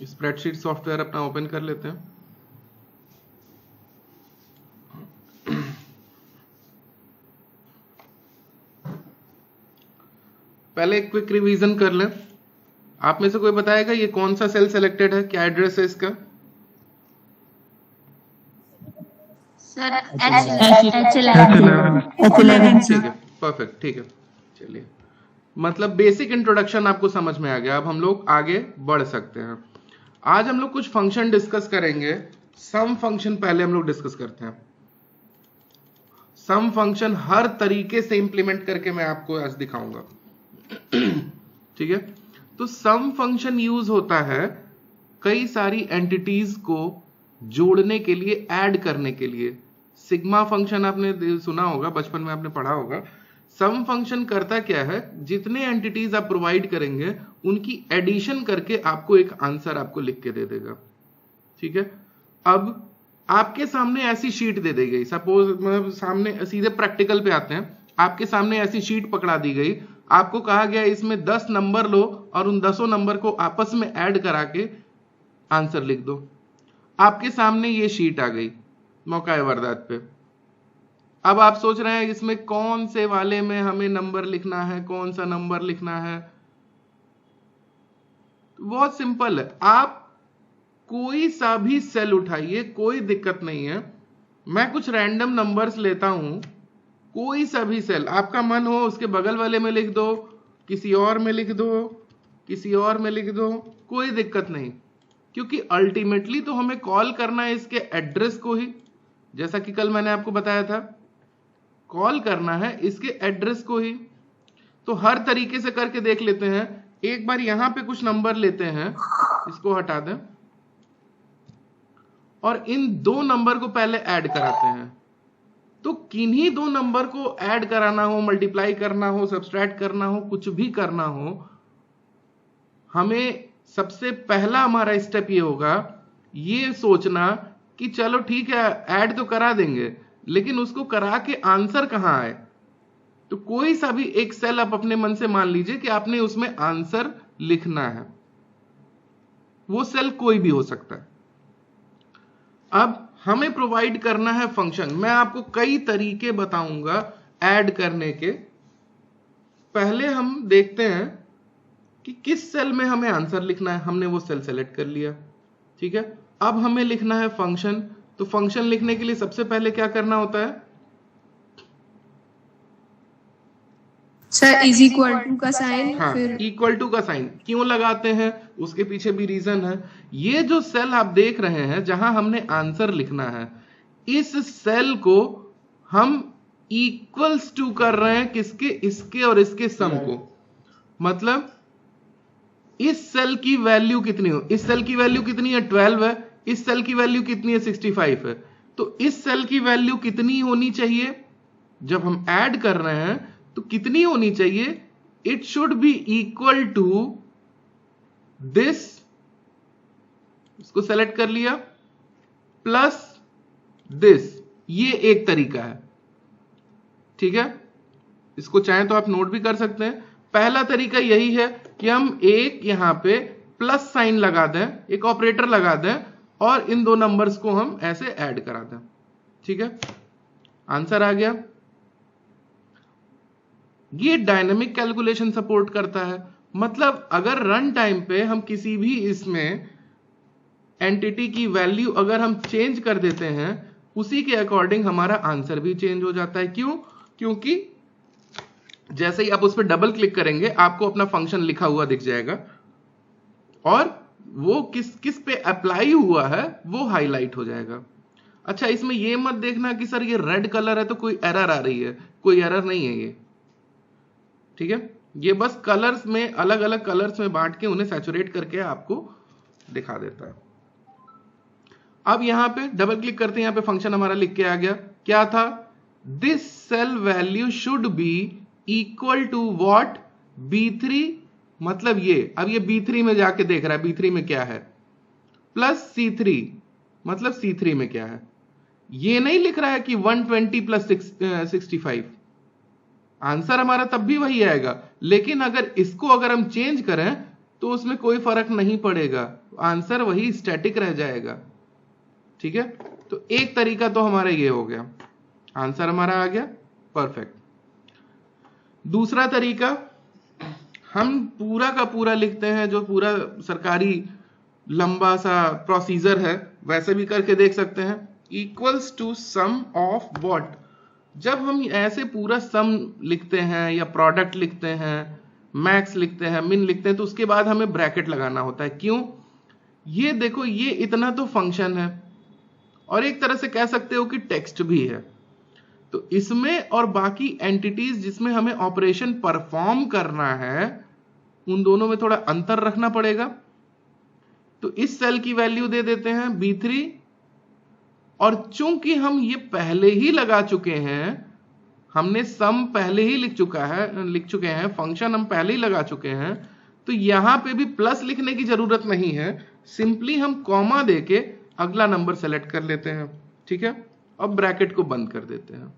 Spreadsheet software अपना open कर लेते हैं। पहले एक क्विक रिवीजन कर लें। आप में से कोई बताएगा ये कौन सा सेल सेलेक्टेड है, क्या एड्रेस है इसका? सर H11 ठीक है, परफेक्ट, ठीक है। चलिए, मतलब बेसिक इंट्रोडक्शन आपको समझ में आ गया। अब हम लोग आगे बढ़ सकते हैं। आज हम लोग कुछ फंक्शन डिस्कस करेंगे। सम फंक्शन पहले हम लोग डिस्कस करते हैं। सम फंक्शन हर तरीके से इंप्लीमेंट करके मैं आपको आज दिखाऊंगा। ठीक है, तो सम फंक्शन यूज होता है कई सारी एंटिटीज को जोड़ने के लिए, ऐड करने के लिए। सिग्मा फंक्शन आपने सुना होगा, बचपन में आपने पढ़ा होगा। सम फंक्शन करता क्या है, जितने एंटिटीज आप प्रोवाइड करेंगे उनकी एडिशन करके आपको एक आंसर आपको लिख के दे देगा। ठीक है, अब आपके सामने ऐसी शीट दे दी गई, सपोज मतलब सामने सीधे प्रैक्टिकल पे आते हैं। आपके सामने ऐसी शीट पकड़ा दी गई, आपको कहा गया इसमें 10 नंबर लो और उन 10 नंबर को आपस में ऐड करा के आंसर लिख दो। आपके सामने ये शीट आ गई मौका वारदात पे। अब आप सोच रहे हैं इसमें कौन से वाले में हमें नंबर लिखना है, कौन सा नंबर लिखना है। बहुत सिंपल है, आप कोई सा भी सेल उठाइए, कोई दिक्कत नहीं है। मैं कुछ रैंडम नंबर्स लेता हूं, कोई सा भी सेल आपका मन हो उसके बगल वाले में लिख दो, किसी और में लिख दो, किसी और में लिख दो, कोई दिक्कत नहीं। क्योंकि अल्टीमेटली तो हमें कॉल करना है इसके एड्रेस को ही, जैसा कि कल मैंने आपको बताया था, कॉल करना है इसके एड्रेस को ही। तो हर तरीके से करके देख लेते हैं। एक बार यहां पे कुछ नंबर लेते हैं, इसको हटा दें और इन 2 नंबर को पहले ऐड कराते हैं। तो किन्हीं 2 नंबर को ऐड कराना हो, मल्टीप्लाई करना हो, सब्सट्रैक्ट करना हो, कुछ भी करना हो, हमें सबसे पहला हमारा स्टेप ये होगा, ये सोचना कि चलो ठीक है ऐड तो करा देंगे, लेकिन उसको करा के आंसर कहां आए। तो कोई सा भी एक सेल आप अपने मन से मान लीजिए कि आपने उसमें आंसर लिखना है। वो सेल कोई भी हो सकता है। अब हमें प्रोवाइड करना है फंक्शन। मैं आपको कई तरीके बताऊंगा ऐड करने के। पहले हम देखते हैं कि किस सेल में हमें आंसर लिखना है। हमने वो सेल सेलेक्ट कर लिया। ठीक है, अब हमें लिखना है फंक्शन। तो फंक्शन लिखने के लिए सबसे पहले क्या करना होता है सर? इज इक्वल टू का साइन। हाँ, इक्वल टू का साइन क्यों लगाते हैं उसके पीछे भी रीजन है। ये जो सेल आप देख रहे हैं जहां हमने आंसर लिखना है, इस सेल को हम इक्वल्स टू कर रहे हैं किसके, इसके और इसके सम को। मतलब इस सेल की वैल्यू कितनी हो, इस सेल की वैल्यू कितनी है 12 है, इस सेल की वैल्यू कितनी है 65 है। तो इस सेल की वैल्यू कितनी होनी चाहिए, जब हम ऐड कर रहे हैं तो कितनी होनी चाहिए, it should be equal to this, इसको सेलेक्ट कर लिया, प्लस दिस। ये एक तरीका है। ठीक है, इसको चाहें तो आप नोट भी कर सकते हैं। पहला तरीका यही है कि हम एक यहां पे प्लस साइन लगा दें, एक ऑपरेटर लगा दें और इन 2 नंबर्स को हम ऐसे ऐड करा दें। ठीक है, आंसर आ गया। ये डायनेमिक कैलकुलेशन सपोर्ट करता है। मतलब अगर रन टाइम पे हम किसी भी इसमें एंटिटी की वैल्यू अगर हम चेंज कर देते हैं, उसी के अकॉर्डिंग हमारा आंसर भी चेंज हो जाता है। क्यों? क्योंकि जैसे ही आप उस पर डबल क्लिक करेंगे आपको अपना फंक्शन लिखा हुआ दिख जाएगा और वो किस किस पे अप्लाई हुआ है वो हाईलाइट हो जाएगा। अच्छा, इसमें ये मत देखना कि सर ये रेड कलर है तो कोई एरर आ रही है, कोई एरर नहीं है ये। ठीक है, ये बस कलर्स में, अलग अलग कलर्स में बांट के उन्हें सैचुरेट करके आपको दिखा देता है। अब यहां पे डबल क्लिक करते हैं, यहां पे फंक्शन हमारा लिख के आ गया। क्या था? This cell value should be equal to what, B3। मतलब ये, अब ये B3 में जाके देख रहा है B3 में क्या है, प्लस C3, मतलब C3 में क्या है। ये नहीं लिख रहा है कि 120 प्लस 65। आंसर हमारा तब भी वही आएगा, लेकिन अगर इसको अगर हम चेंज करें तो उसमें कोई फर्क नहीं पड़ेगा, आंसर वही स्टैटिक रह जाएगा। ठीक है, तो एक तरीका तो हमारा ये हो गया, आंसर हमारा आ गया, परफेक्ट। दूसरा तरीका, हम पूरा का पूरा लिखते हैं, जो पूरा सरकारी लंबा सा प्रोसीजर है वैसे भी करके देख सकते हैं। Equals to sum of what, जब हम ऐसे पूरा सम लिखते हैं या प्रोडक्ट लिखते हैं, मैक्स लिखते हैं, मिन लिखते हैं, तो उसके बाद हमें ब्रैकेट लगाना होता है। क्यों? ये देखो, ये इतना तो फंक्शन है और एक तरह से कह सकते हो कि टेक्स्ट भी है, तो इसमें और बाकी एंटिटीज जिसमें हमें ऑपरेशन परफॉर्म करना है, उन दोनों में थोड़ा अंतर रखना पड़ेगा। तो इस सेल की वैल्यू दे देते हैं B3, और चूंकि हम ये पहले ही लगा चुके हैं, हमने सम पहले ही लिख चुके हैं, फंक्शन हम पहले ही लगा चुके हैं, तो यहां पे भी प्लस लिखने की जरूरत नहीं है, सिंपली हम कॉमा देके अगला नंबर सेलेक्ट कर लेते हैं। ठीक है, अब ब्रैकेट को बंद कर देते हैं।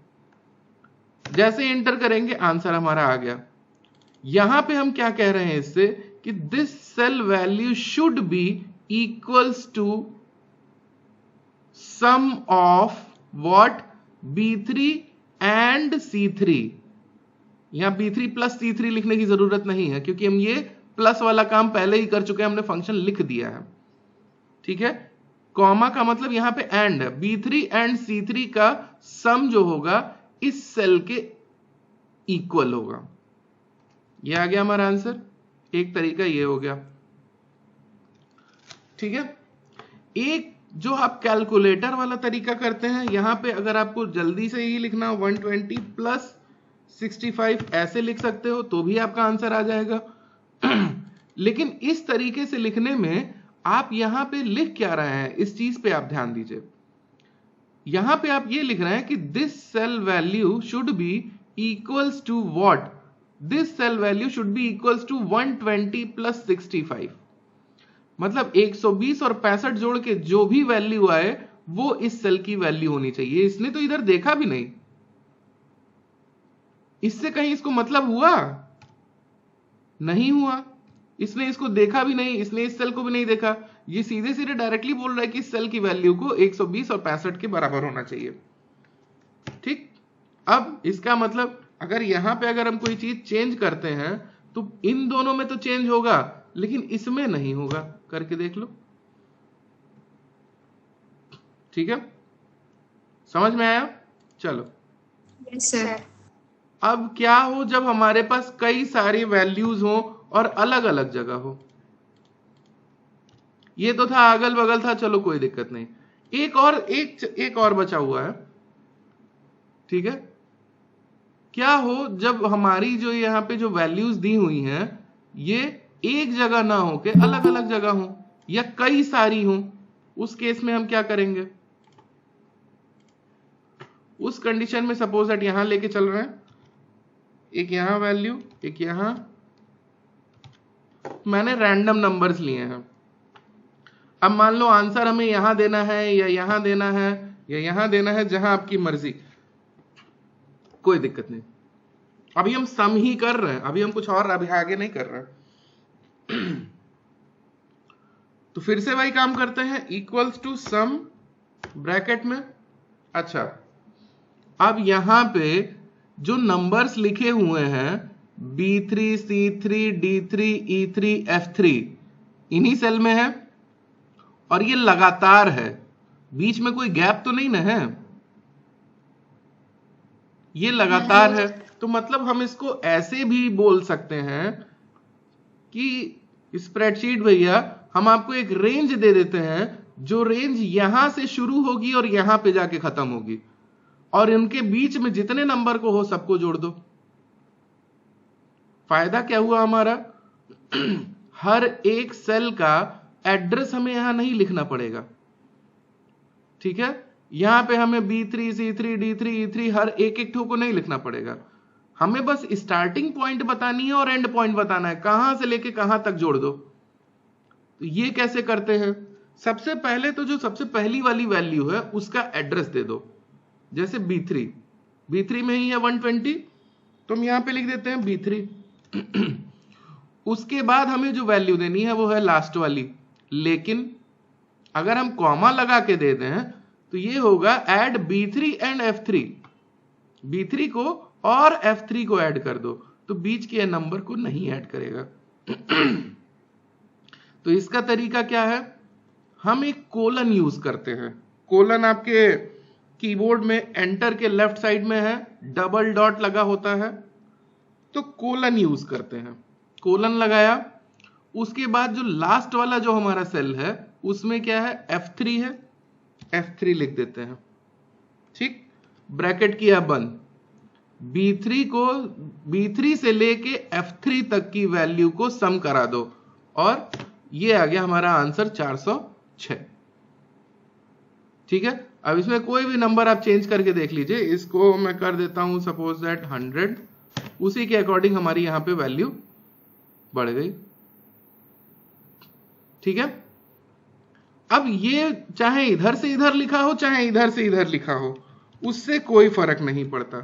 जैसे एंटर करेंगे आंसर हमारा आ गया। यहां पे हम क्या कह रहे हैं इससे, कि this cell value should be equals to sum of what, B3 and C3। यहां B3 प्लस C3 लिखने की जरूरत नहीं है, क्योंकि हम ये प्लस वाला काम पहले ही कर चुके हैं, हमने फंक्शन लिख दिया है। ठीक है, कॉमा का मतलब यहां पे एंड है, B3 एंड C3 का सम जो होगा इस सेल के इक्वल होगा। ये आ गया हमारा आंसर, एक तरीका ये हो गया। ठीक है, एक जो आप कैलकुलेटर वाला तरीका करते हैं, यहां पे अगर आपको जल्दी से ही लिखना 120 प्लस 65 ऐसे लिख सकते हो तो भी आपका आंसर आ जाएगा। लेकिन इस तरीके से लिखने में आप यहां पे लिख क्या रहे हैं, इस चीज पे आप ध्यान दीजिए। यहां पे आप ये लिख रहे हैं कि this cell value should be equals to what, this cell value should be equals to 120 plus 65। मतलब 120 और 65 जोड़ के जो भी वैल्यू आए वो इस सेल की वैल्यू होनी चाहिए। इसने तो इधर देखा भी नहीं, इससे कहीं इसको मतलब हुआ नहीं हुआ, इसने इसको देखा भी नहीं, इसने इस सेल को भी नहीं देखा, ये सीधे सीधे डायरेक्टली बोल रहा है कि इस सेल की वैल्यू को 120 और 65 के बराबर होना चाहिए। ठीक, अब इसका मतलब अगर यहां पे अगर हम कोई चीज चेंज करते हैं तो इन दोनों में तो चेंज होगा, लेकिन इसमें नहीं होगा। करके देख लो। ठीक है, समझ में आया? चलो। Yes sir. अब क्या हो जब हमारे पास कई सारी वैल्यूज हो और अलग अलग जगह हो। ये तो था अगल बगल था, चलो कोई दिक्कत नहीं। एक और बचा हुआ है। ठीक है, क्या हो जब हमारी जो यहां पे जो वैल्यूज दी हुई हैं ये एक जगह ना हो के अलग अलग जगह हो या कई सारी हो। उस केस में हम क्या करेंगे? उस कंडीशन में सपोज दैट यहां लेके चल रहे हैं, एक यहां वैल्यू, एक यहां, मैंने रैंडम नंबर्स लिए हैं। अब मान लो आंसर हमें यहां देना है या यहां देना है या यहां देना है, जहां आपकी मर्जी, कोई दिक्कत नहीं। अभी हम सम ही कर रहे हैं, अभी हम कुछ और अभी आगे नहीं कर रहे हैं। तो फिर से वही काम करते हैं, इक्वल्स टू सम ब्रैकेट में। अच्छा, अब यहां पे जो नंबर्स लिखे हुए हैं B3, C3, D3, E3, F3 इन्हीं सेल में है और ये लगातार है, बीच में कोई गैप तो नहीं ना है, ये लगातार है। तो मतलब हम इसको ऐसे भी बोल सकते हैं कि स्प्रेडशीट भैया हम आपको एक रेंज दे देते हैं, जो रेंज यहां से शुरू होगी और यहां पे जाके खत्म होगी, और इनके बीच में जितने नंबर को हो सबको जोड़ दो। फायदा क्या हुआ हमारा? हर एक सेल का एड्रेस हमें यहां नहीं लिखना पड़ेगा। ठीक है, यहां पे हमें B3, C3, D3, E3 हर एक ठो को नहीं लिखना पड़ेगा, हमें बस स्टार्टिंग पॉइंट बतानी है और एंड पॉइंट बताना है, कहां से लेके कहां तक जोड़ दो। तो ये कैसे करते हैं? सबसे पहले तो जो सबसे पहली वाली वैल्यू है उसका एड्रेस दे दो। जैसे B3 में ही है 120, तो हम यहां पे लिख देते हैं B3। उसके बाद हमें जो वैल्यू देनी है वो है लास्ट वाली। लेकिन अगर हम कॉमा लगा के दे दें तो ये होगा add B3 and F3, B3 को और F3 को ऐड कर दो, तो बीच के नंबर को नहीं ऐड करेगा। तो इसका तरीका क्या है, हम एक कोलन यूज करते हैं। कोलन आपके कीबोर्ड में एंटर के लेफ्ट साइड में है, डबल डॉट लगा होता है, तो कोलन यूज करते हैं। कोलन लगाया, उसके बाद जो लास्ट वाला जो हमारा सेल है उसमें क्या है, F3 है, F3 लिख देते हैं। ठीक, ब्रैकेट किया बंद। B3 से लेके F3 तक की वैल्यू को सम करा दो और ये आ गया हमारा आंसर 406। ठीक है, अब इसमें कोई भी नंबर आप चेंज करके देख लीजिए। इसको मैं कर देता हूं सपोज दैट 100, उसी के अकॉर्डिंग हमारी यहां पे वैल्यू बढ़ गई। ठीक है, अब ये चाहे इधर से इधर लिखा हो चाहे इधर से इधर लिखा हो, उससे कोई फर्क नहीं पड़ता,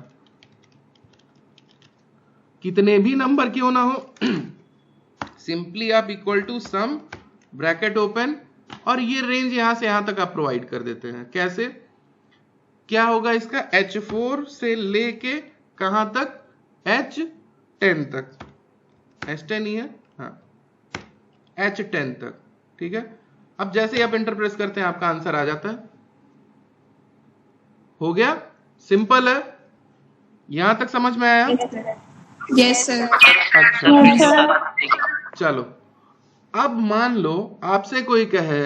कितने भी नंबर क्यों ना हो। सिंपली आप equal to sum, bracket open, और ये रेंज यहां से यहां तक आप प्रोवाइड कर देते हैं। कैसे, क्या होगा इसका, H4 से लेके कहां तक, H10 तक, H10 ही है, हाँ, H10 तक। ठीक है, अब जैसे ही आप एंटर प्रेस करते हैं आपका आंसर आ जाता है। हो गया, सिंपल है, यहां तक समझ में आया? Yes sir. अच्छा, चलो अब मान लो आपसे कोई कहे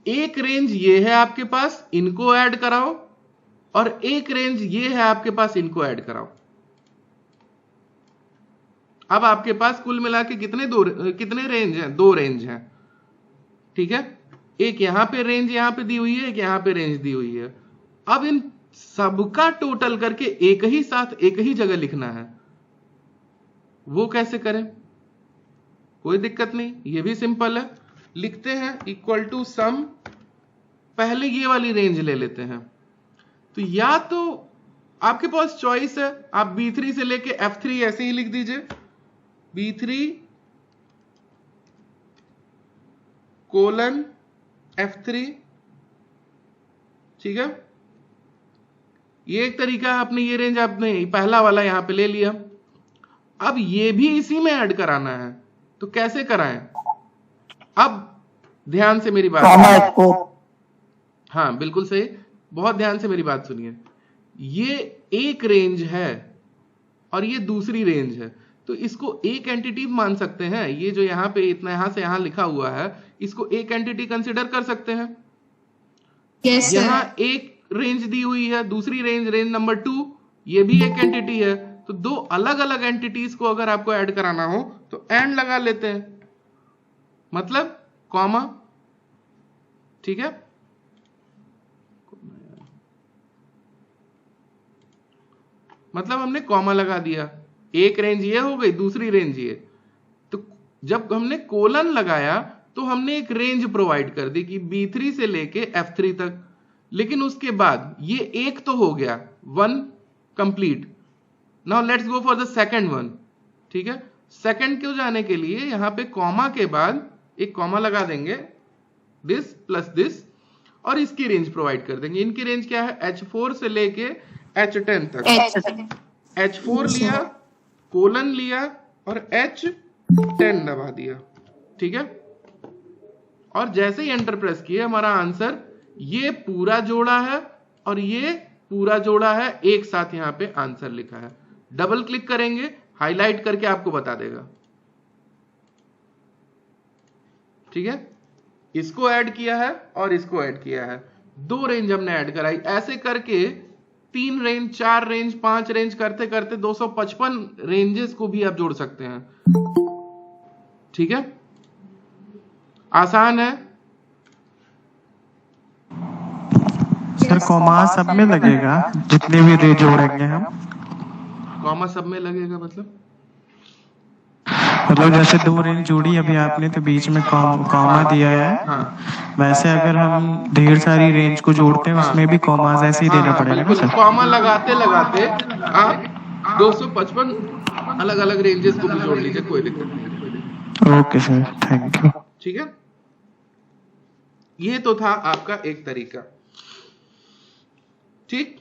एक रेंज ये है आपके पास, इनको ऐड कराओ, और एक रेंज ये है आपके पास, इनको ऐड कराओ। अब आपके पास कुल मिला के कितने रेंज हैं, 2 रेंज हैं। ठीक है, एक यहां पे रेंज यहां पे दी हुई है, एक यहां पे रेंज दी हुई है। अब इन सबका टोटल करके एक ही साथ एक ही जगह लिखना है, वो कैसे करें? कोई दिक्कत नहीं, ये भी सिंपल है। लिखते हैं इक्वल टू सम, पहले ये वाली रेंज ले लेते हैं। तो या तो आपके पास चॉइस है, आप B3 से लेके F3 ऐसे ही लिख दीजिए, B3 कोलन F3। ठीक है, ये एक तरीका है, आपने ये रेंज आपने पहला वाला यहां पे ले लिया। अब ये भी इसी में ऐड कराना है, तो कैसे कराएं? अब ध्यान से मेरी बात सुनिए, हाँ बिल्कुल सही, बहुत ध्यान से मेरी बात सुनिए। ये एक रेंज है और ये दूसरी रेंज है, तो इसको एक एंटिटी मान सकते हैं। ये जो यहां पे इतना यहां से यहां लिखा हुआ है, इसको एक एंटिटी कंसिडर कर सकते हैं। yes, यहां एक रेंज दी हुई है, दूसरी रेंज नंबर 2, ये भी एक एंटिटी है। तो 2 अलग अलग एंटिटीज को अगर आपको ऐड कराना हो तो एंड लगा लेते हैं, मतलब कॉमा। ठीक है, मतलब हमने कॉमा लगा दिया, एक रेंज ये हो गई, दूसरी रेंज ये। तो जब हमने कोलन लगाया तो हमने एक रेंज प्रोवाइड कर दी कि B3 से लेके F3 तक। लेकिन उसके बाद ये एक तो हो गया, 1 complete. Now let's go for the second one. ठीक है, सेकंड को जाने के लिए यहां पे कॉमा के बाद एक कॉमा लगा देंगे, दिस प्लस दिस, और इसकी रेंज प्रोवाइड कर देंगे। इनकी रेंज क्या है, H4 से लेके H10 तक। H4 लिया, कोलन लिया और H10 दबा दिया। ठीक है, और जैसे ही एंटर प्रेस किया, हमारा आंसर ये पूरा जोड़ा है और ये पूरा जोड़ा है, एक साथ यहां पे आंसर लिखा है। डबल क्लिक करेंगे, हाईलाइट करके आपको बता देगा। ठीक है, इसको ऐड किया है और इसको ऐड किया है, 2 रेंज हमने ऐड कराई। ऐसे करके 3 रेंज, 4 रेंज, 5 रेंज करते करते 255 रेंजेस को भी आप जोड़ सकते हैं। ठीक है, आसान है। सर कॉमा सब में लगेगा, जितने भी रेंज जोड़ेंगे हम? कॉमा सब में लगेगा मतलब जैसे 2 रेंज जोड़ी अभी आपने, तो बीच में कॉमा दिया है। हाँ, वैसे अगर हम ढेर सारी रेंज को जोड़ते हैं, उसमें भी कॉमा ऐसे ही देना पड़ेगा ना सर? कॉमा लगाते लगाते आप 255 अलग अलग रेंजेस को भी जोड़ लीजिए, कोई दिक्कत नहीं। Okay sir, thank you. ठीक है, ये तो था आपका एक तरीका। ठीक,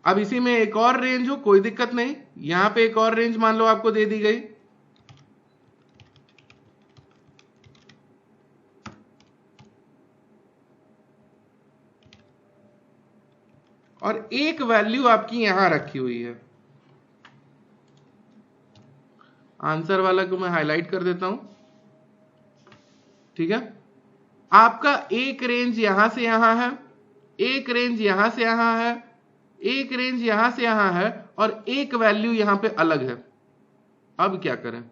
अब इसी में एक और रेंज हो, कोई दिक्कत नहीं, यहां पे एक और रेंज मान लो आपको दे दी गई, और एक वैल्यू आपकी यहां रखी हुई है। आंसर वाला को मैं हाईलाइट कर देता हूं। ठीक है, आपका एक रेंज यहां से यहां है, एक रेंज यहां से यहां है, एक रेंज यहां से यहां है, और एक वैल्यू यहां पे अलग है। अब क्या करें?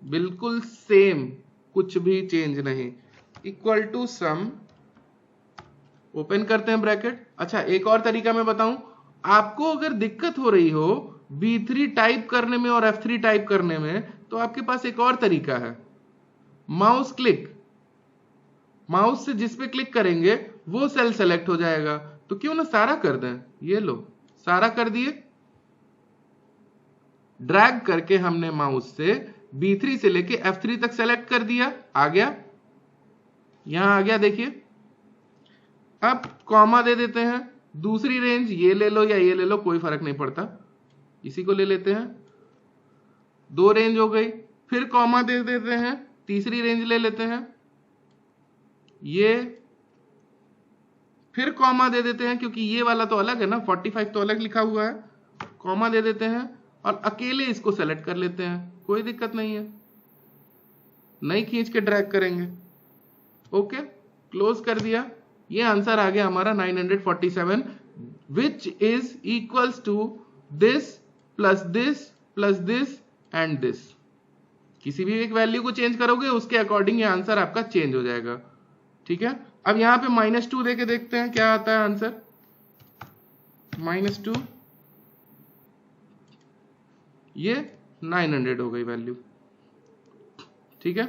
बिल्कुल सेम, कुछ भी चेंज नहीं, इक्वल टू सम, ओपन करते हैं ब्रैकेट। अच्छा, एक और तरीका मैं बताऊं, आपको अगर दिक्कत हो रही हो B3 टाइप करने में और F3 टाइप करने में, तो आपके पास एक और तरीका है, माउस क्लिक। माउस से जिस पे क्लिक करेंगे वो सेल सेलेक्ट हो जाएगा। तो क्यों ना सारा कर दें, ये लो सारा कर दिए। ड्रैग करके हमने माउस से B3 से लेके F3 तक सेलेक्ट कर दिया, आ गया, यहां आ गया, देखिए। अब कॉमा दे देते हैं, दूसरी रेंज ये ले लो या ये ले लो, कोई फर्क नहीं पड़ता, इसी को ले लेते हैं। दो रेंज हो गई, फिर कॉमा दे देते हैं, तीसरी रेंज ले लेते हैं, ये फिर कॉमा दे देते हैं, क्योंकि ये वाला तो अलग है ना, 45 तो अलग लिखा हुआ है, कॉमा दे देते हैं और अकेले इसको सेलेक्ट कर लेते हैं, कोई दिक्कत नहीं है, नहीं खींच के ड्रैग करेंगे। ओके, क्लोज कर दिया, ये आंसर आ गया हमारा 947, which is equals to this plus this plus this and this. किसी भी एक वैल्यू को चेंज करोगे उसके अकॉर्डिंग ये आंसर आपका चेंज हो जाएगा। ठीक है, अब यहां पे -2 देके देखते हैं क्या आता है आंसर। -2, ये 900 हो गई वैल्यू। ठीक है,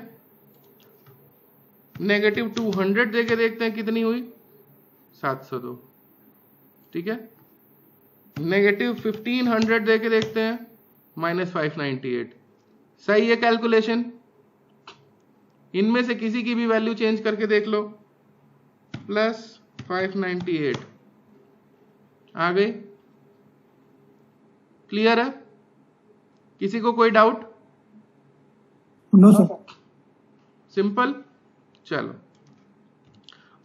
-200 देके देखते हैं कितनी हुई, 702। ठीक है, -1500 देके देखते हैं, -598। सही है कैलकुलेशन, इनमें से किसी की भी वैल्यू चेंज करके देख लो, +598 आ गई। क्लियर है, किसी को कोई डाउट? No sir. सिंपल। चलो,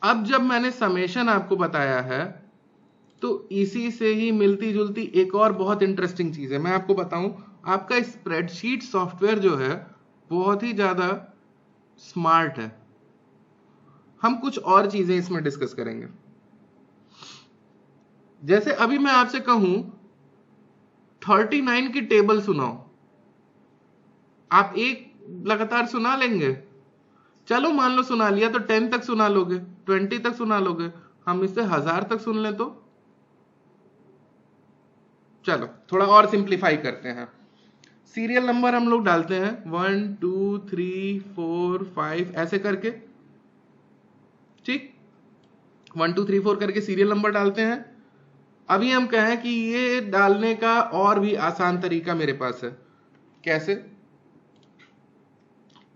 अब जब मैंने समेशन आपको बताया है तो इसी से ही मिलती जुलती एक और बहुत इंटरेस्टिंग चीज है, मैं आपको बताऊं। आपका स्प्रेडशीट सॉफ्टवेयर जो है बहुत ही ज्यादा स्मार्ट है। हम कुछ और चीजें इसमें डिस्कस करेंगे। जैसे अभी मैं आपसे कहूं 39 की टेबल सुनाओ, आप एक लगातार सुना लेंगे? चलो मान लो सुना लिया तो 10 तक सुना लोगे, 20 तक सुना लोगे, हम इससे 1000 तक सुन लें तो? चलो थोड़ा और सिंप्लीफाई करते हैं। सीरियल नंबर हम लोग डालते हैं 1 2 3 4 5 ऐसे करके। ठीक, 1 2 3 4 करके सीरियल नंबर डालते हैं। अभी हम कहें कि ये डालने का और भी आसान तरीका मेरे पास है। कैसे?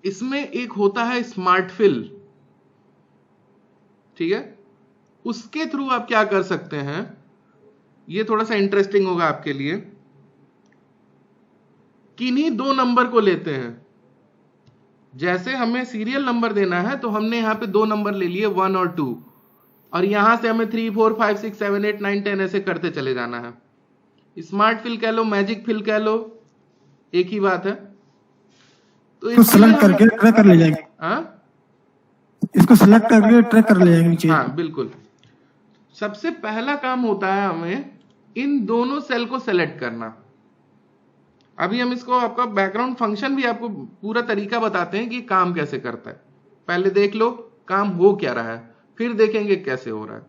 इसमें एक होता है स्मार्ट फिल, ठीक है, उसके थ्रू आप क्या कर सकते हैं, ये थोड़ा सा इंटरेस्टिंग होगा आपके लिए। किन्हीं दो नंबर को लेते हैं, जैसे हमें सीरियल नंबर देना है तो हमने यहां पे दो नंबर ले लिए 1 और 2, और यहां से हमें 3 4 5 6 7 8 9 10 ऐसे करते चले जाना है। स्मार्ट फिल कह लो, मैजिक फिल कह लो, एक ही बात है। तो सेलेक्ट करके ट्रैक कर ले जाएंगे। हाँ, इसको सेलेक्ट करके ट्रैक कर ले जाएंगे नीचे। हाँ बिल्कुल। सबसे पहला काम होता है हमें इन दोनों सेल को सेलेक्ट करना। अभी हम इसको, आपका बैकग्राउंड फंक्शन भी आपको पूरा तरीका बताते हैं कि काम कैसे करता है। पहले देख लो काम हो क्या रहा है, फिर देखेंगे कैसे हो रहा है।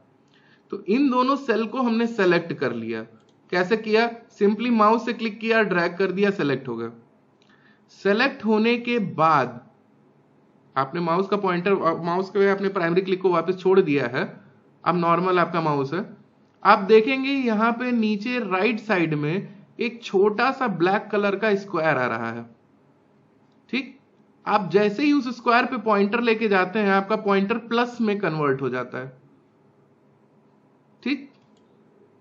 तो इन दोनों सेल को हमने सेलेक्ट कर लिया। कैसे किया? सिंपली माउस से क्लिक किया, ड्रैग कर दिया, सेलेक्ट हो गया। सेलेक्ट होने के बाद आपने माउस का पॉइंटर, माउस के अपने प्राइमरी क्लिक को वापस छोड़ दिया है, अब नॉर्मल आपका माउस है। आप देखेंगे यहां पे नीचे राइट साइड में एक छोटा सा ब्लैक कलर का स्क्वायर आ रहा है। ठीक, आप जैसे ही उस स्क्वायर पे पॉइंटर लेके जाते हैं आपका पॉइंटर प्लस में कन्वर्ट हो जाता है। ठीक,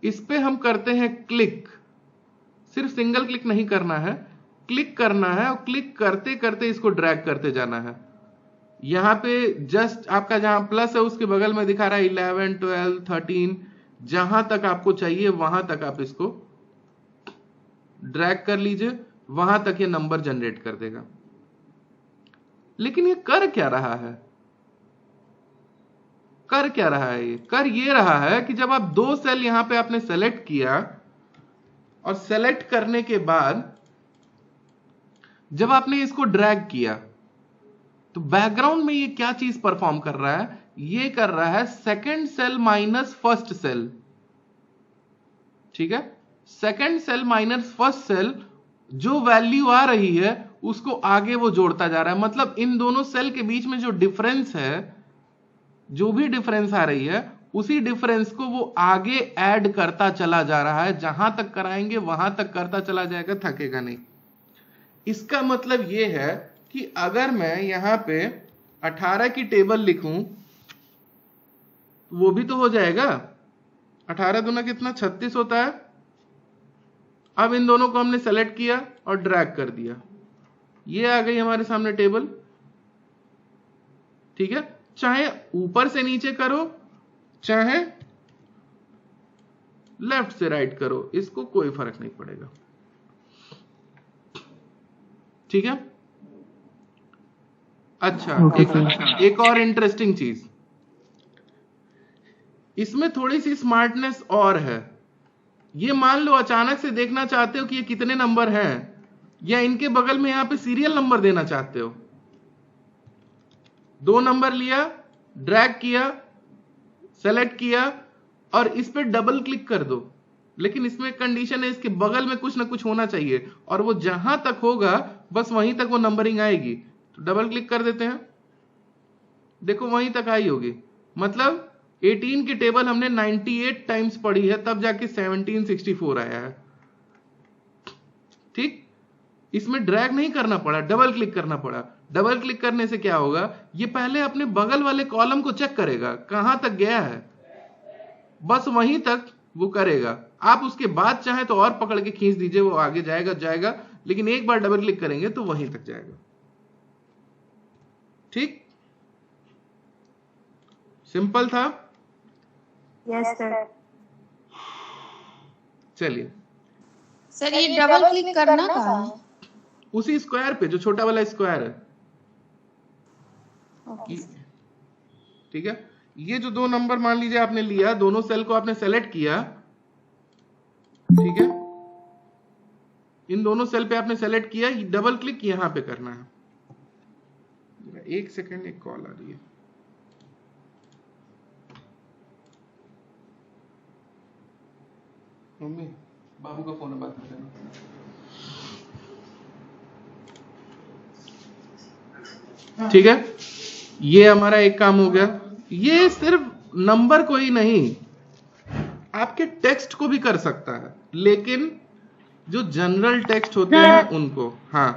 इस पे हम करते हैं क्लिक, सिर्फ सिंगल क्लिक नहीं करना है, क्लिक करना है और क्लिक करते करते इसको ड्रैग करते जाना है। यहां पे जस्ट आपका जहां प्लस है उसके बगल में दिखा रहा है 11, 12, 13, जहां तक आपको चाहिए वहां तक आप इसको ड्रैग कर लीजिए, वहां तक ये नंबर जनरेट कर देगा। लेकिन ये कर क्या रहा है? कर क्या रहा है? ये कर ये रहा है कि जब आप दो सेल यहां पे आपने सेलेक्ट किया और सेलेक्ट करने के बाद जब आपने इसको ड्रैग किया तो बैकग्राउंड में ये क्या चीज परफॉर्म कर रहा है? ये कर रहा है second cell minus first cell. ठीक है, second cell minus first cell, जो वैल्यू आ रही है उसको आगे वो जोड़ता जा रहा है। मतलब इन दोनों सेल के बीच में जो डिफरेंस है, जो भी डिफरेंस आ रही है उसी डिफरेंस को वो आगे ऐड करता चला जा रहा है। जहां तक कराएंगे वहां तक करता चला जाएगा, थकेगा नहीं। इसका मतलब ये है कि अगर मैं यहां पे 18 की टेबल लिखूं वो भी तो हो जाएगा। 18 दूना कितना? 36 होता है। अब इन दोनों को हमने सेलेक्ट किया और ड्रैग कर दिया, ये आ गई हमारे सामने टेबल। ठीक है, चाहे ऊपर से नीचे करो चाहे लेफ्ट से राइट करो, इसको कोई फर्क नहीं पड़ेगा। ठीक है, अच्छा एक और इंटरेस्टिंग चीज, इसमें थोड़ी सी स्मार्टनेस और है। ये मान लो अचानक से देखना चाहते हो कि ये कितने नंबर हैं, या इनके बगल में यहां पे सीरियल नंबर देना चाहते हो। 2 नंबर लिया, ड्रैग किया, सेलेक्ट किया और इस पे डबल क्लिक कर दो। लेकिन इसमें कंडीशन है, इसके बगल में कुछ ना कुछ होना चाहिए और वो जहां तक होगा बस वहीं तक वो नंबरिंग आएगी। तो डबल क्लिक कर देते हैं, देखो वहीं तक आई होगी। मतलब 18 की टेबल हमने 98 टाइम्स पढ़ी है, तब जाके 1764 आया है। ठीक, इसमें ड्रैग नहीं करना पड़ा, डबल क्लिक करना पड़ा। डबल क्लिक करने से क्या होगा, ये पहले अपने बगल वाले कॉलम को चेक करेगा कहां तक गया है, बस वहीं तक वो करेगा। आप उसके बाद चाहे तो और पकड़ के खींच दीजिए, वो आगे जाएगा जाएगा, लेकिन एक बार डबल क्लिक करेंगे तो वहीं तक जाएगा। ठीक, सिंपल था। Yes sir. चलिए, सर ये डबल क्लिक करना कहाँ है? उसी स्क्वायर पे जो छोटा वाला स्क्वायर है। ठीक है, ये जो 2 नंबर मान लीजिए आपने लिया, दोनों सेल को आपने सेलेक्ट किया। ठीक है, इन दोनों सेल पे आपने सेलेक्ट किया, डबल क्लिक यहां पे करना है। 1 सेकंड, एक कॉल आ रही है। मम्मी, बाबू का फोन है, बात कर लेना। ठीक है, ये हमारा एक काम हो गया। ये सिर्फ नंबर को ही नहीं, आपके टेक्स्ट को भी कर सकता है, लेकिन जो जनरल टेक्स्ट होते हैं उनको। हाँ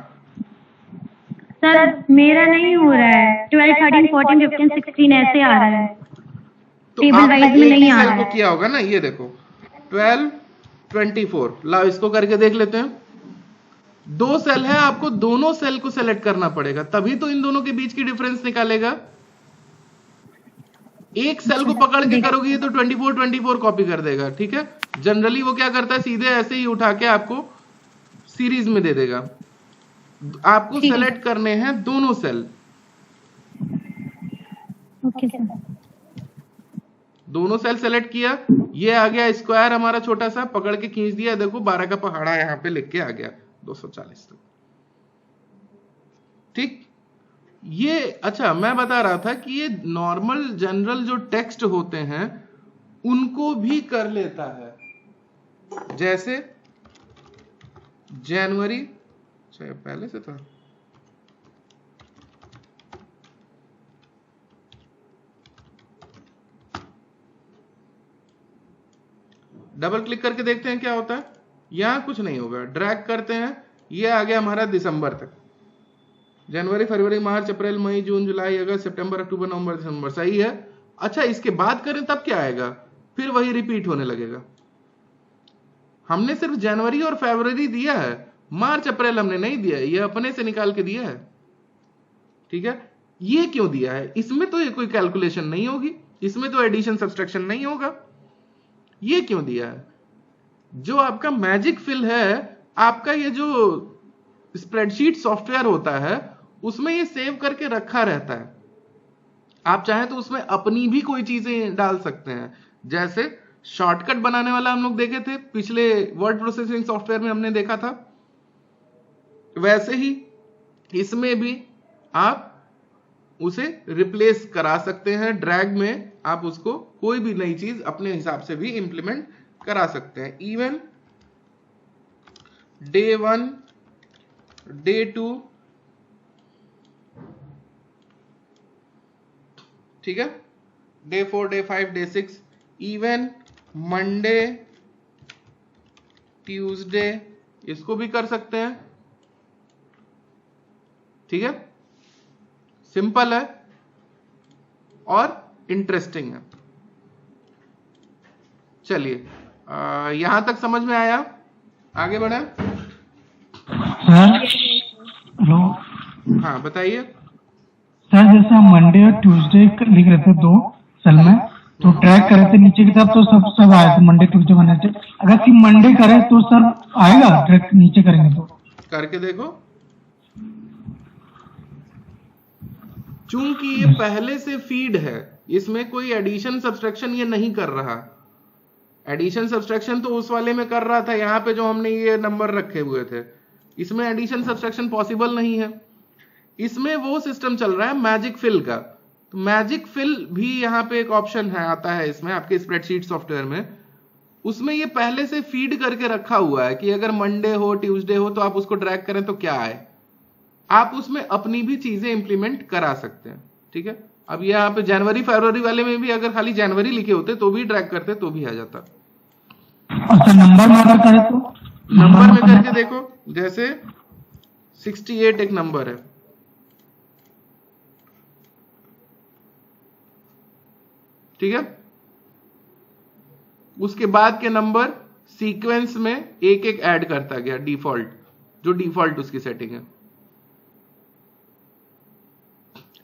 सर, मेरा नहीं हो रहा है। 12, 13, 14, 15, 16 ऐसे आ रहा है, तो टेबल आपने वाइज में एक नहीं ही आ सेल रहा को है। किया होगा ना, ये देखो 12, 24। लाओ इसको करके देख लेते हैं। 2 सेल है, आपको दोनों सेल को सेलेक्ट करना पड़ेगा, तभी तो इन दोनों के बीच की डिफरेंस निकालेगा। एक सेल को पकड़ के करोगे तो 24 24 कॉपी कर देगा। ठीक है, जनरली वो क्या करता है, सीधे ऐसे ही उठा के आपको सीरीज में दे देगा। आपको सेलेक्ट करने हैं दोनों सेल। Okay sir. दोनों सेल सेलेक्ट किया, ये आ गया स्क्वायर हमारा छोटा सा, पकड़ के खींच दिया, देखो 12 का पहाड़ा यहां पे लिख के आ गया 240 तक। ठीक, ये अच्छा मैं बता रहा था कि ये नॉर्मल जनरल जो टेक्स्ट होते हैं उनको भी कर लेता है। जैसे जनवरी, अच्छा पहले से था, डबल क्लिक करके देखते हैं क्या होता है। यहां कुछ नहीं होगा, ड्रैग करते हैं, ये आ गया हमारा दिसंबर तक, जनवरी फरवरी मार्च अप्रैल मई जून जुलाई अगस्त सितंबर अक्टूबर नवंबर दिसंबर, सही है। अच्छा इसके बाद करें तब क्या आएगा, फिर वही रिपीट होने लगेगा। हमने सिर्फ जनवरी और फरवरी दिया है, मार्च अप्रैल हमने नहीं दिया है, ये अपने से निकाल के दिया है। ठीक है, ये क्यों दिया है, इसमें तो ये कोई कैलकुलेशन नहीं होगी, इसमें तो एडिशन सब्सट्रैक्शन नहीं होगा, ये क्यों दिया है। जो आपका मैजिक फिल है, आपका ये जो स्प्रेडशीट सॉफ्टवेयर होता है उसमें ये सेव करके रखा रहता है, आप चाहें तो उसमें अपनी भी कोई चीजें डाल सकते हैं। जैसे शॉर्टकट बनाने वाला हम लोग देखे थे पिछले वर्ड प्रोसेसिंग सॉफ्टवेयर में हमने देखा था, वैसे ही इसमें भी आप उसे रिप्लेस करा सकते हैं, ड्रैग में आप उसको कोई भी नई चीज अपने हिसाब से भी इंप्लीमेंट करा सकते हैं। इवन डे 1 डे 2, ठीक है, day 4 day 5 day 6, even Monday Tuesday, इसको भी कर सकते हैं। ठीक है, सिंपल है और इंटरेस्टिंग है। चलिए यहां तक समझ में आया, आगे बढ़े। सर हेलो, हाँ बताइए। सर जैसे हम मंडे और ट्यूसडे लिख रहे थे 2 सेल में, तो ट्रैक करे थे नीचे की तरफ तो सब आए थे मंडे ट्यूसडे वेडनेसडे। अगर सिर्फ मंडे करे तो सर आएगा, ट्रैक नीचे करेंगे तो? करके देखो, चूंकि ये पहले से फीड है, इसमें कोई एडिशन सब्सट्रैक्शन ये नहीं कर रहा। एडिशन सब्सट्रैक्शन तो उस वाले में कर रहा था, यहां पे जो हमने ये नंबर रखे हुए थे, इसमें एडिशन सब्सट्रैक्शन पॉसिबल नहीं है। इसमें वो सिस्टम चल रहा है मैजिक फिल का, तो मैजिक फिल भी यहाँ पे एक ऑप्शन है, आता है इसमें आपके स्प्रेडशीट सॉफ्टवेयर में, उसमें ये पहले से फीड करके रखा हुआ है कि अगर मंडे हो ट्यूसडे हो तो आप उसको ड्रैग करें तो क्या आए, आप उसमें अपनी भी चीजें इंप्लीमेंट करा सकते हैं। ठीक है, अब यहाँ पे जनवरी फरवरी वाले में भी अगर खाली जनवरी लिखे होते तो भी ड्रैग करते तो भी आ जाता। अच्छा नंबर में अगर करे तो? नंबर में करके देखो, जैसे 68 एक नंबर है, ठीक है, उसके बाद के नंबर सीक्वेंस में एक एक ऐड करता गया, डिफॉल्ट जो डिफॉल्ट उसकी सेटिंग है।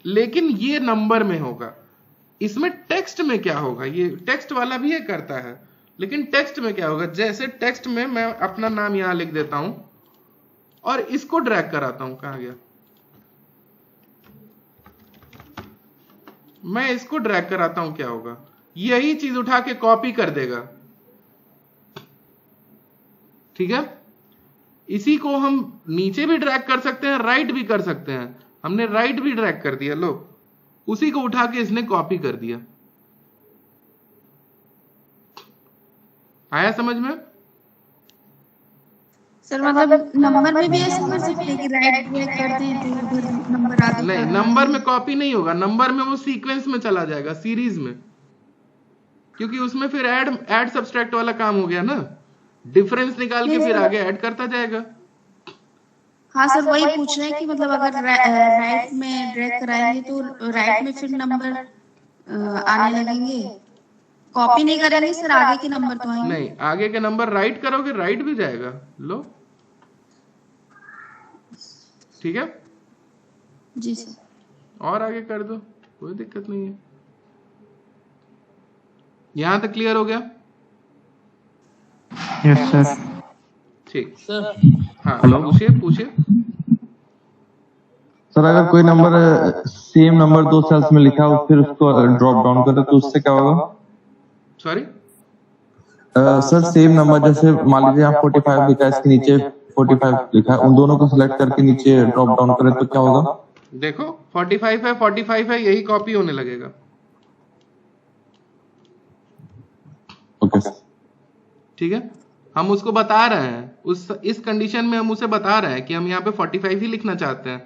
लेकिन ये नंबर में होगा, इसमें टेक्स्ट में क्या होगा, ये टेक्स्ट वाला भी ये करता है, लेकिन टेक्स्ट में क्या होगा, जैसे टेक्स्ट में मैं अपना नाम यहां लिख देता हूं और इसको ड्रैग कराता हूं, कहां गया, मैं इसको ड्रैग कराता हूं, क्या होगा, यही चीज उठा के कॉपी कर देगा। ठीक है, इसी को हम नीचे भी ड्रैग कर सकते हैं, राइट भी कर सकते हैं, हमने राइट भी ड्रैग कर दिया, लो उसी को उठा के इसने कॉपी कर दिया। आया समझ में? सर मतलब नंबर में भी ऐसा कर सकते हैं कि राइट क्लिक करते हैं तो उधर नंबर आ जाता है? नहीं, नंबर में कॉपी नहीं होगा, नंबर में वो सीक्वेंस में चला जाएगा, सीरीज में, क्योंकि उसमें फिर ऐड सब्सट्रैक्ट वाला काम हो गया ना, डिफरेंस निकाल के फिर आगे ऐड करता जाएगा। हाँ सर, वही पूछ रहे हैं कि मतलब अगर राइट में ड्रैग कराएंगे तो राइट में फिर नंबर आने लगेंगे, कॉपी नहीं करेंगे सर, आगे के नंबर तो आएंगे। नहीं, आगे के नंबर राइट करोगे राइट भी जाएगा, लो ठीक है, जी सर। और आगे कर दो, कोई दिक्कत नहीं है। यहां तक क्लियर हो गया? Yes sir. ठीक, सर हाँ हेलो। पूछिए। सर अगर कोई नंबर सेम नंबर 2 सेल्स में लिखा हो फिर उसको ड्रॉप डाउन करे तो उससे क्या होगा? सॉरी सर सेम नंबर जैसे मान लीजिए यहाँ 45 लिखा है, इसके नीचे 45 लिखा है, उन दोनों को सिलेक्ट करके नीचे ड्रॉप डाउन करे तो क्या होगा? देखो 45 है, यही कॉपी होने लगेगा। ओके सर, ठीक है, हम उसको बता रहे हैं, इस कंडीशन में हम उसे बता रहे हैं कि हम यहाँ पे 45 ही लिखना चाहते हैं,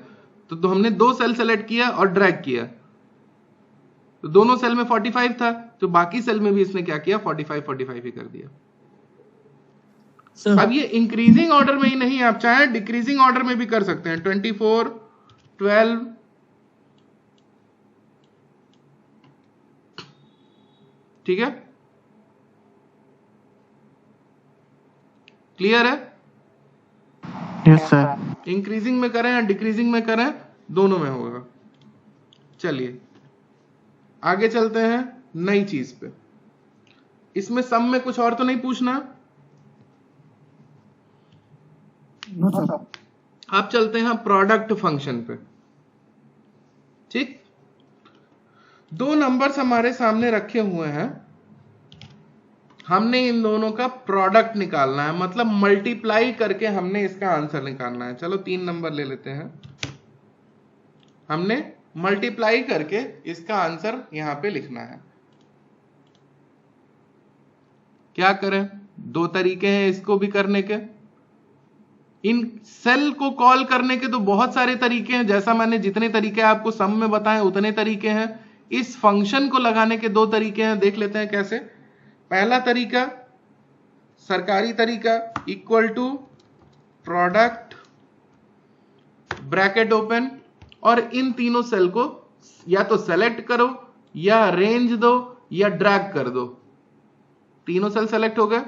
तो हमने 2 सेल सेलेक्ट किया और ड्रैग किया, तो दोनों सेल में 45 था, तो बाकी सेल में भी इसने क्या किया, 45 ही कर दिया। अब ये इंक्रीजिंग ऑर्डर में ही नहीं, आप चाहे डिक्रीजिंग ऑर्डर में भी कर सकते हैं। 24, 12, ठीक है, क्लियर है? Yes sir. इंक्रीजिंग में करें या डिक्रीजिंग में करें, दोनों में होगा। चलिए आगे चलते हैं नई चीज पे। इसमें सम में कुछ और तो नहीं पूछना? No sir. आप चलते हैं प्रोडक्ट फंक्शन पे। ठीक, दो नंबर्स हमारे सामने रखे हुए हैं, हमने इन दोनों का प्रोडक्ट निकालना है, मतलब मल्टीप्लाई करके हमने इसका आंसर निकालना है। चलो 3 नंबर ले लेते हैं, हमने मल्टीप्लाई करके इसका आंसर यहां पे लिखना है। क्या करें? 2 तरीके हैं इसको भी करने के। इन सेल को कॉल करने के तो बहुत सारे तरीके हैं, जैसा मैंने जितने तरीके आपको सम में बताए उतने तरीके हैं। इस फंक्शन को लगाने के 2 तरीके हैं, देख लेते हैं कैसे। पहला तरीका, सरकारी तरीका, equal to product bracket open, और इन तीनों सेल को या तो सेलेक्ट करो या रेंज दो या ड्रैग कर दो। तीनों सेल सेलेक्ट हो गए।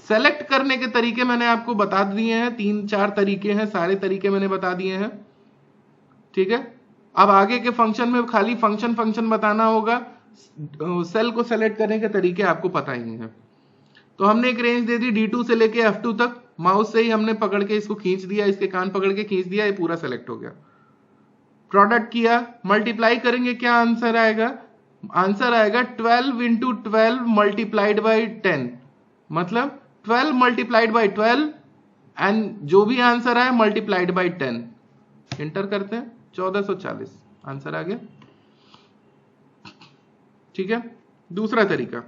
सेलेक्ट करने के तरीके मैंने आपको बता दिए हैं, 3-4 तरीके हैं, सारे तरीके मैंने बता दिए हैं। ठीक है, अब आगे के फंक्शन में खाली फंक्शन बताना होगा, सेल को सेलेक्ट करने के तरीके आपको पता ही हैं। तो हमने एक रेंज दे दी D2 से लेके F2 तक, माउस से ही हमने पकड़ के इसको खींच दिया, इसके कान पकड़ के खींच दिया, ये पूरा सेलेक्ट हो गया। प्रोडक्ट किया, मल्टीप्लाई करेंगे, क्या आंसर आएगा? आंसर आएगा 12 इंटू 12 मल्टीप्लाइड बाई 10, मतलब 12 मल्टीप्लाइड बाई 12 एंड जो भी आंसर आए मल्टीप्लाइड बाई 10। इंटर करते हैं, 1440 आंसर आ गया। ठीक है, दूसरा तरीका,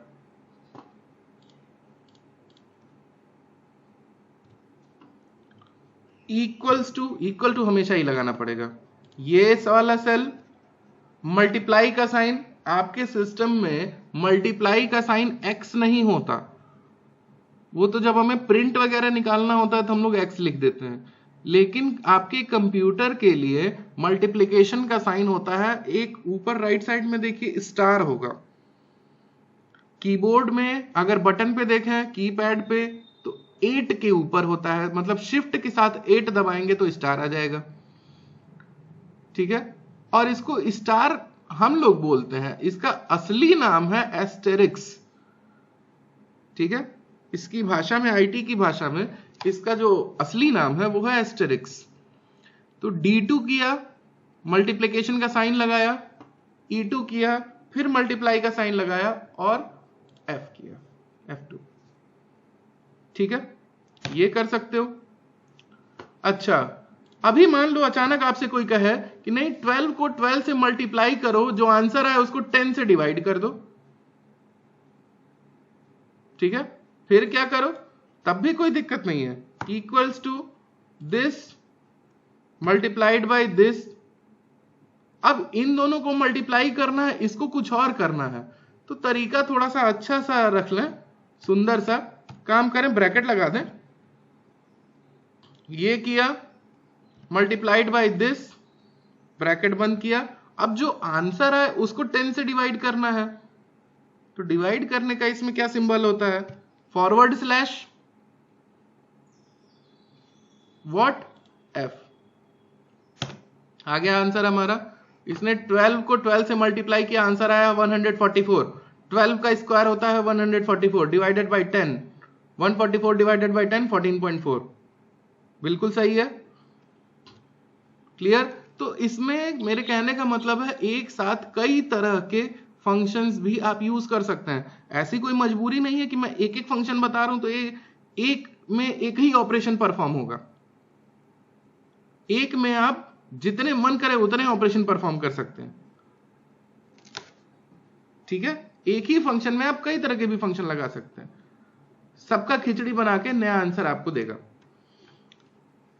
इक्वल टू हमेशा ही लगाना पड़ेगा। ये वाला सेल मल्टीप्लाई का साइन, आपके सिस्टम में मल्टीप्लाई का साइन x नहीं होता, वो तो जब हमें प्रिंट वगैरह निकालना होता है तो हम लोग x लिख देते हैं, लेकिन आपके कंप्यूटर के लिए मल्टीप्लिकेशन का साइन होता है, एक ऊपर राइट साइड में देखिए स्टार होगा। कीबोर्ड में अगर बटन पे देखें, कीपैड पे, तो 8 के ऊपर होता है, मतलब शिफ्ट के साथ 8 दबाएंगे तो स्टार आ जाएगा। ठीक है, और इसको स्टार हम लोग बोलते हैं, इसका असली नाम है एस्टेरिक्स। ठीक है, इसकी भाषा में, आईटी की भाषा में इसका जो असली नाम है वो है एस्टेरिक्स। तो D2 किया, मल्टीप्लिकेशन का साइन लगाया, E2 किया, फिर मल्टीप्लाई का साइन लगाया और F किया, F2। ठीक है, ये कर सकते हो। अच्छा, अभी मान लो अचानक आपसे कोई कहे कि नहीं 12 को 12 से मल्टीप्लाई करो, जो आंसर आए उसको 10 से डिवाइड कर दो। ठीक है, फिर क्या करो? तब भी कोई दिक्कत नहीं है, equals to this multiplied by this. अब इन दोनों को मल्टीप्लाई करना है, इसको कुछ और करना है, तो तरीका थोड़ा सा अच्छा सा रख लें, सुंदर सा काम करें, ब्रैकेट लगा दें। ये किया, मल्टीप्लाइड बाय दिस, ब्रैकेट बंद किया। अब जो आंसर है उसको 10 से डिवाइड करना है, तो डिवाइड करने का इसमें क्या सिंबल होता है? Forward slash what F। आ गया आंसर हमारा। इसने 12 को 12 से मल्टीप्लाई किया, आंसर आया 144। 12 का स्क्वायर होता है 144 डिवाइडेड बाय 10, 144 डिवाइडेड बाय 10 14.4। बिल्कुल सही है, क्लियर। तो इसमें मेरे कहने का मतलब है एक साथ कई तरह के फंक्शंस भी आप यूज कर सकते हैं। ऐसी कोई मजबूरी नहीं है कि मैं एक एक फंक्शन बता रहा हूं तो एक में एक ही ऑपरेशन परफॉर्म होगा। एक में आप जितने मन करे उतने ऑपरेशन परफॉर्म कर सकते हैं। ठीक है, एक ही फंक्शन में आप कई तरह के भी फंक्शन लगा सकते हैं, सबका खिचड़ी बना के नया आंसर आपको देगा।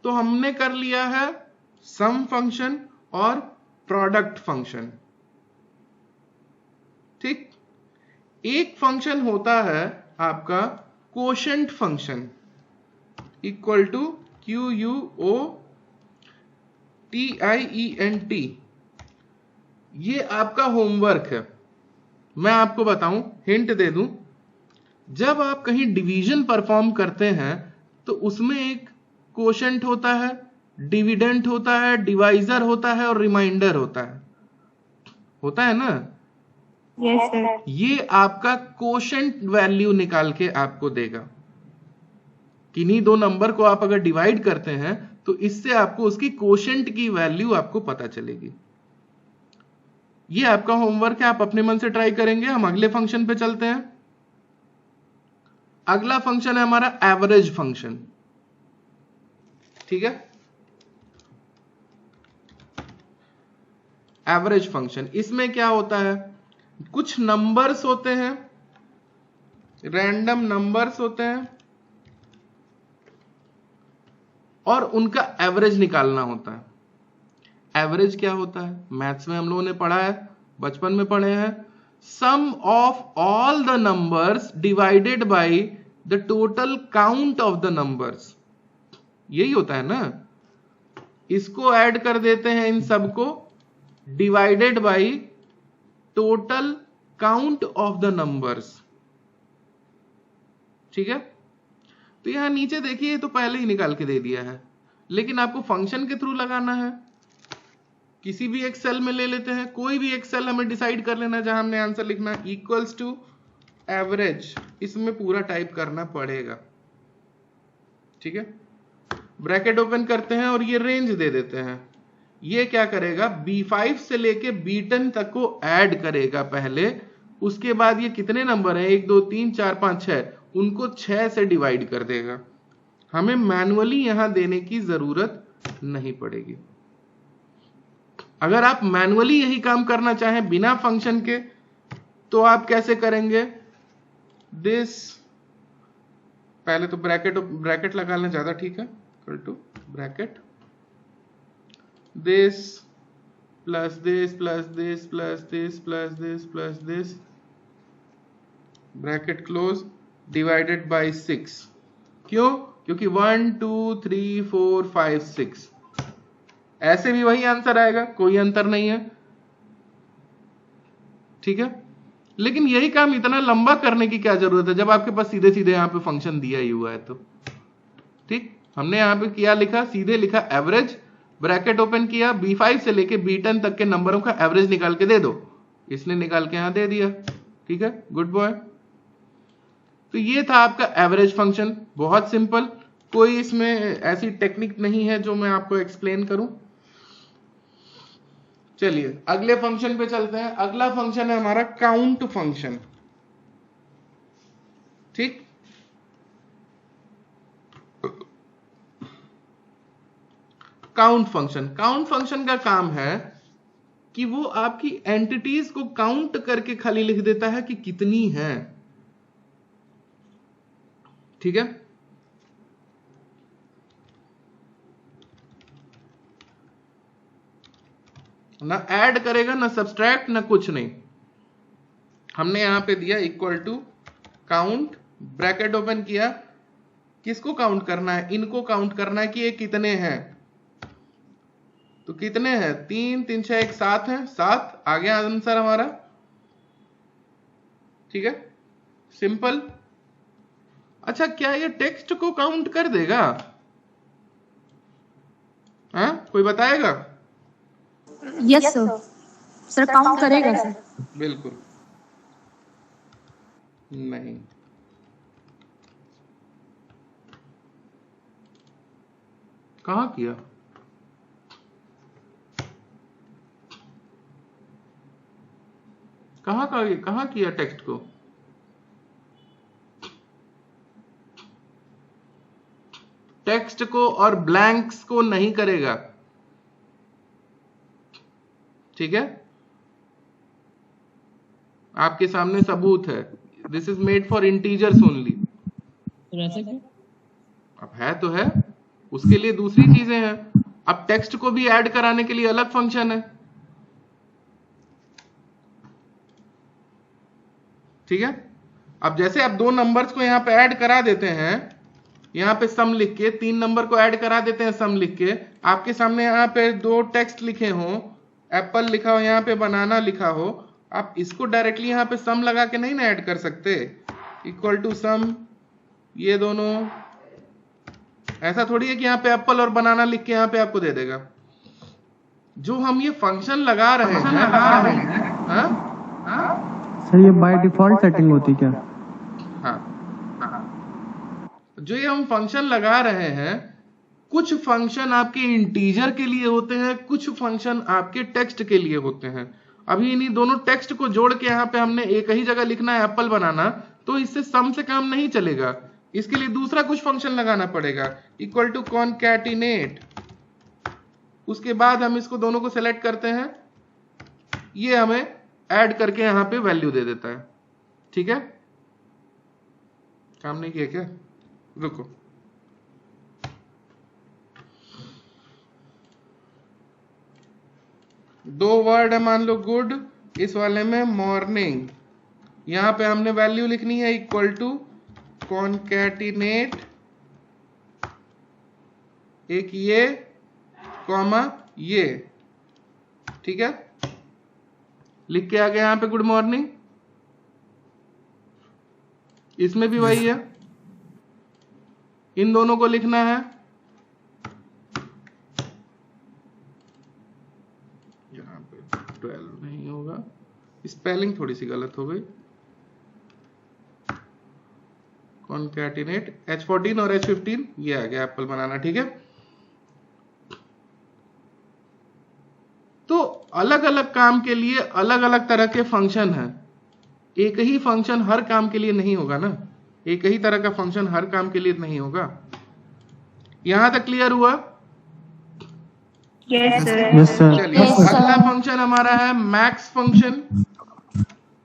तो हमने कर लिया है सम फंक्शन और प्रोडक्ट फंक्शन। ठीक, एक फंक्शन होता है आपका quotient function equal to QUOTIENT। ये आपका होमवर्क है। मैं आपको बताऊं, हिंट दे दूं, जब आप कहीं डिवीजन परफॉर्म करते हैं तो उसमें एक कोशेंट होता है, डिविडेंट होता है, डिवाइजर होता है और रिमाइंडर होता है ना। Yes sir. ये आपका कोशेंट वैल्यू निकाल के आपको देगा। किन्हीं दो नंबर को आप अगर डिवाइड करते हैं तो इससे आपको उसकी कोशेंट की वैल्यू आपको पता चलेगी। ये आपका होमवर्क है, आप अपने मन से ट्राई करेंगे। हम अगले फंक्शन पे चलते हैं। अगला फंक्शन है हमारा एवरेज फंक्शन। ठीक है, एवरेज फंक्शन, इसमें क्या होता है, कुछ नंबर्स होते हैं, रैंडम नंबर्स होते हैं और उनका एवरेज निकालना होता है। एवरेज क्या होता है, मैथ्स में हम लोगों ने पढ़ा है, बचपन में पढ़े हैं, sum of all the numbers divided by the total count of the numbers. यही होता है ना। इसको ऐड कर देते हैं इन सबको, divided by total count of the numbers. ठीक है, तो यहां नीचे देखिए, तो पहले ही निकाल के दे दिया है, लेकिन आपको फंक्शन के थ्रू लगाना है। किसी भी एक सेल में ले लेते हैं, कोई भी एक सेल हमें डिसाइड कर लेना जहां हमने आंसर लिखना है, इक्वल्स टू एवरेज, इसमें पूरा टाइप करना पड़ेगा। ठीक है, ब्रैकेट ओपन करते हैं और ये रेंज दे देते हैं। ये क्या करेगा, B5 से लेके B10 तक को ऐड करेगा पहले, उसके बाद ये कितने नंबर हैं, 1 2 3 4 5 6, उनको 6 से डिवाइड कर देगा। हमें मैनुअली यहां देने की जरूरत नहीं पड़ेगी। अगर आप मैनुअली यही काम करना चाहें बिना फंक्शन के, तो आप कैसे करेंगे, दिस, पहले तो ब्रैकेट लगा लें, ज्यादा ठीक है, equal to bracket this plus this plus this plus this plus this plus this, bracket close, divided by 6। क्यों, क्योंकि 1 2 3 4 5 6, ऐसे भी वही आंसर आएगा, कोई अंतर नहीं है। ठीक है, लेकिन यही काम इतना लंबा करने की क्या जरूरत है जब आपके पास सीधे सीधे यहां पे फंक्शन दिया ही हुआ है। तो ठीक, हमने यहां पे क्या लिखा, सीधे लिखा एवरेज, ब्रैकेट ओपन किया, B5 से लेके B10 तक के नंबरों का एवरेज निकाल के दे दो, इसने निकाल के यहां दे दिया। ठीक है, गुड बॉय। तो ये था आपका एवरेज फंक्शन, बहुत सिंपल, कोई इसमें ऐसी टेक्निक नहीं है जो मैं आपको एक्सप्लेन करूं। चलिए अगले फंक्शन पे चलते हैं। अगला फंक्शन है हमारा काउंट फंक्शन। ठीक, काउंट फंक्शन का काम है कि वो आपकी एंटिटीज को काउंट करके खाली लिख देता है कि कितनी है। ठीक है, ना ऐड करेगा, ना सब्सट्रैक्ट, ना कुछ नहीं। हमने यहां पे दिया equal to count, bracket open किया, किसको काउंट करना है, इनको काउंट करना है कि ये कितने हैं। तो कितने हैं, 3 3 6 1 7 है, 7 आ गया आंसर हमारा। ठीक है, सिंपल। अच्छा, क्या ये टेक्स्ट को काउंट कर देगा, हाँ, कोई बताएगा? यस सर, सर काउंट करेगा सर। बिल्कुल नहीं, कहां किया, कहां किया टेक्स्ट को, टेक्स्ट को और ब्लैंक्स को नहीं करेगा। ठीक है, आपके सामने सबूत है, this is made for integers only. अब है तो है, उसके लिए दूसरी चीजें हैं। अब टेक्स्ट को भी ऐड कराने के लिए अलग फंक्शन है। ठीक है, अब जैसे आप 2 नंबर्स को यहाँ पे ऐड करा देते हैं, यहाँ पे सम लिख के 3 नंबर को ऐड करा देते हैं सम लिख के, आपके सामने यहाँ पे 2 टेक्स्ट लिखे हो, एप्पल लिखा हो, यहाँ पे बनाना लिखा हो, आप इसको डायरेक्टली यहाँ पे सम लगा के नहीं ना ऐड कर सकते, इक्वल टू सम, ये दोनों, ऐसा थोड़ी है कि यहाँ पे एप्पल और बनाना लिख के यहाँ पे आपको दे देगा। जो हम ये फंक्शन लगा रहे हैं, सर ये बाय डिफॉल्ट सेटिंग होती क्या? हाँ, जो ये हम फंक्शन लगा रहे हैं, कुछ फंक्शन आपके इंटीजर के लिए होते हैं, कुछ फंक्शन आपके टेक्स्ट के लिए होते हैं। अभी इन्हीं दोनों टेक्स्ट को जोड़ के यहाँ पे हमने एक ही जगह लिखना है एप्पल बनाना, तो इससे सम से काम नहीं चलेगा, इसके लिए दूसरा कुछ फंक्शन लगाना पड़ेगा, इक्वल टू कॉनकैटिनेट। उसके बाद हम इसको दोनों को सेलेक्ट करते हैं, ये हमें ऐड करके यहां पे वैल्यू दे देता है। ठीक है, काम नहीं किया क्या? रुको, दो वर्ड है मान लो गुड, इस वाले में मॉर्निंग, यहां पे हमने वैल्यू लिखनी है इक्वल टू कॉनकैटिनेट, एक ये कॉमा ये। ठीक है, लिख के आ गया यहां पे गुड मॉर्निंग, इसमें भी वही है, इन दोनों को लिखना है, यहां पे 12 नहीं होगा, स्पेलिंग थोड़ी सी गलत हो गई, कॉनकैटिनेट H14 और H15, ये आ गया एप्पल बनाना। ठीक है, तो अलग अलग काम के लिए अलग अलग तरह के फंक्शन हैं, एक ही फंक्शन हर काम के लिए नहीं होगा ना, एक ही तरह का फंक्शन हर काम के लिए नहीं होगा। यहां तक क्लियर हुआ? Yes sir. Yes sir. चलिए, अगला फंक्शन हमारा है मैक्स फंक्शन।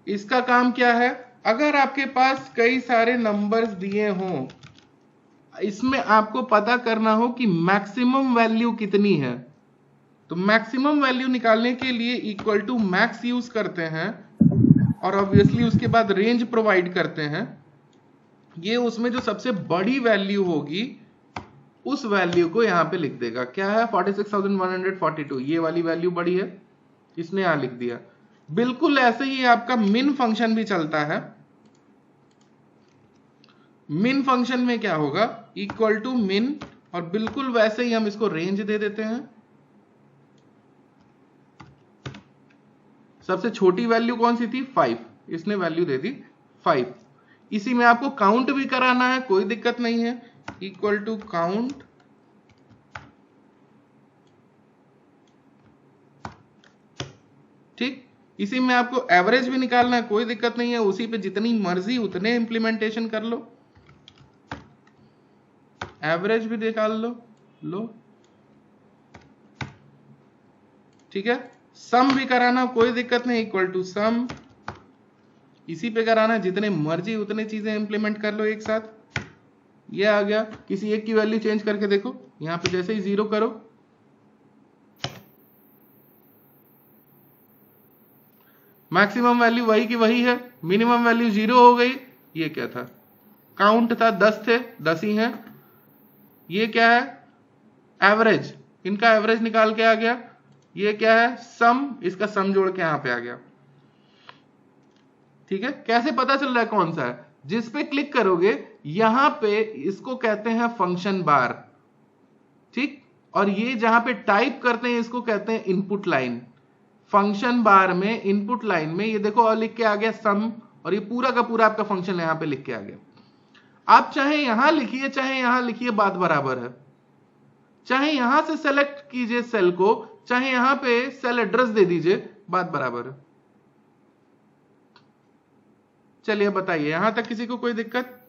इसका काम क्या है? अगर आपके पास कई सारे नंबर्स दिए हों, इसमें आपको पता करना हो कि मैक्सिमम वैल्यू कितनी है, तो मैक्सिमम वैल्यू निकालने के लिए इक्वल टू मैक्स यूज करते हैं और ऑब्वियसली उसके बाद रेंज प्रोवाइड करते हैं। ये उसमें जो सबसे बड़ी वैल्यू होगी उस वैल्यू को यहां पे लिख देगा। क्या है? 46,142, ये वाली वैल्यू बड़ी है, इसने यहां लिख दिया। बिल्कुल ऐसे ही आपका मिन फंक्शन भी चलता है। मिन फंक्शन में क्या होगा? इक्वल टू मिन, और बिल्कुल वैसे ही हम इसको रेंज दे देते हैं। सबसे छोटी वैल्यू कौन सी थी? 5, इसने वैल्यू दे दी 5। इसी में आपको काउंट भी कराना है, कोई दिक्कत नहीं है, इक्वल टू काउंट, ठीक। इसी में आपको एवरेज भी निकालना है, कोई दिक्कत नहीं है, उसी पे जितनी मर्जी उतने इंप्लीमेंटेशन कर लो, एवरेज भी निकाल लो, ठीक है। सम भी कराना, कोई दिक्कत नहीं, इक्वल टू सम, इसी पे कराना है, जितने मर्जी उतने चीजें इंप्लीमेंट कर लो एक साथ। ये आ गया। किसी एक की वैल्यू चेंज करके देखो, यहां पे जैसे ही 0 करो, मैक्सिमम वैल्यू वही की वही है, मिनिमम वैल्यू 0 हो गई। ये क्या था? काउंट था, 10 थे, 10 ही हैं। ये क्या है? एवरेज, इनका एवरेज निकाल के आ गया। ये क्या है? सम, इसका सम जोड़ के यहां पे आ गया। ठीक है। कैसे पता चल रहा है कौन सा है? जिस पे क्लिक करोगे यहां पे इसको कहते हैं फंक्शन बार, ठीक। और ये जहां पे टाइप करते हैं इसको कहते हैं इनपुट लाइन। फंक्शन बार में, इनपुट लाइन में, ये देखो और लिख के आ गया सम, और ये पूरा का पूरा आपका फंक्शन यहां पे लिख के आ गया। आप चाहे यहां लिखिए चाहे यहां लिखिए, बात बराबर है। चाहे यहां से सेलेक्ट कीजिए सेल को, चाहे यहां पे सेल एड्रेस दे दीजिए, बात बराबर है। चलिए बताइए, यहां तक किसी को कोई दिक्कत?